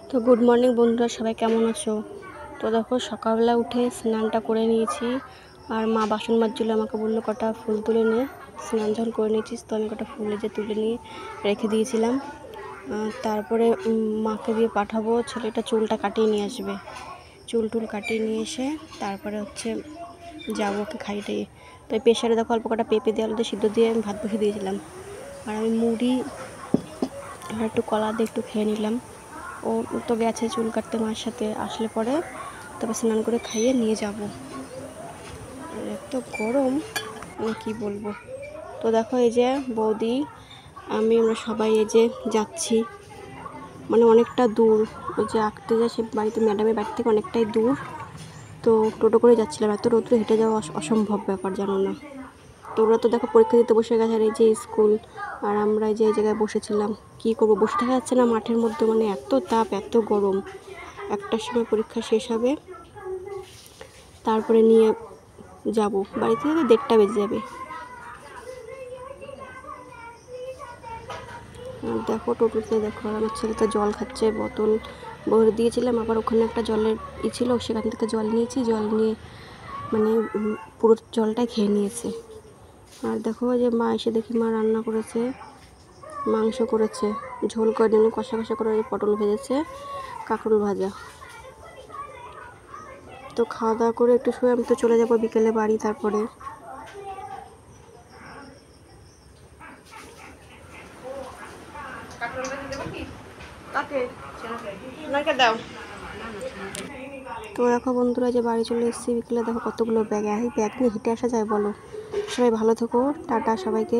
তো good morning বন্ধুরা, সবাই কেমন আছো? তো দেখো সকালবেলা উঠে স্নানটা করে নিয়েছি। আর মা বাসন মাজছিল, আমাকে বললো কটা ফুল তুলে নিয়ে। স্নান যখন করে নিয়েছিস তো আমি কটা ফুল যে তুলে নিয়ে রেখে দিয়েছিলাম। তারপরে মাকে দিয়ে পাঠাবো, ছেলেটা চুলটা কাটিয়ে নিয়ে আসবে। চুল টুল কাটিয়ে নিয়ে এসে তারপরে যাবো ওকে খাইয়ে। তো প্রেশারে দেখো অল্প কটা পেঁপে দিয়ে আলু দিয়ে সিদ্ধ দিয়ে আমি ভাত বসিয়ে দিয়েছিলাম। আর আমি মুড়ি আর একটু কলা দিয়ে একটু খেয়ে নিলাম। ও তো গেছে চুল কাটতে মার সাথে, আসলে পরে তারপর স্নান করে খাইয়ে নিয়ে যাব। এত গরম কি বলবো। তো দেখো এই যে বৌদি আমরা সবাই এই যে যাচ্ছি, মানে অনেকটা দূর। ওই যে আঁকতে যায় সে বাড়িতে, ম্যাডামের বাড়ি থেকে অনেকটাই দূর। তো টোটো করে যাচ্ছিলাম, এত রোদ্রে হেঁটে যাওয়া অসম্ভব ব্যাপার, জানো না। তো ওরা তো দেখো পরীক্ষা দিতে বসে গেছে, আর এই যে স্কুল, আর আমরা এই যে জায়গায় বসেছিলাম। কি করব, বসে থাকা যাচ্ছে না মাঠের মধ্যে, মানে এত তাপ এত গরম। একটার সময় পরীক্ষা শেষ হবে, তারপরে নিয়ে যাব বাড়ি থেকে, 1:30 বেজে যাবে। আর দেখো টোটোতে দেখো আমার ছেলে তো জল খাচ্ছে, বোতল ভরে দিয়েছিলাম, আবার ওখানে একটা জলের ছিল, সেখান থেকে জল নিয়েছি, জল নিয়ে মানে পুরো জলটাই খেয়ে নিয়েছে। আর দেখো যে মা এসে দেখি মা রান্না করেছে, মাংস করেছে, ঝোল করে দিন, কষা কষা করে পটল ভেজেছে, কাঁকরোল ভাজা। তো খাওয়া দাওয়া করে একটু শুয়ে আমি তো চলে যাবো বিকেলে বাড়ি। তারপরে তো দেখো বন্ধুরা যে বাড়ি চলে এসেছি বিকেলে, দেখো কতগুলো ব্যাগ নিয়ে হেঁটে আসা যায় বলো। সবাই ভালো থেকো, টাটা সবাইকে।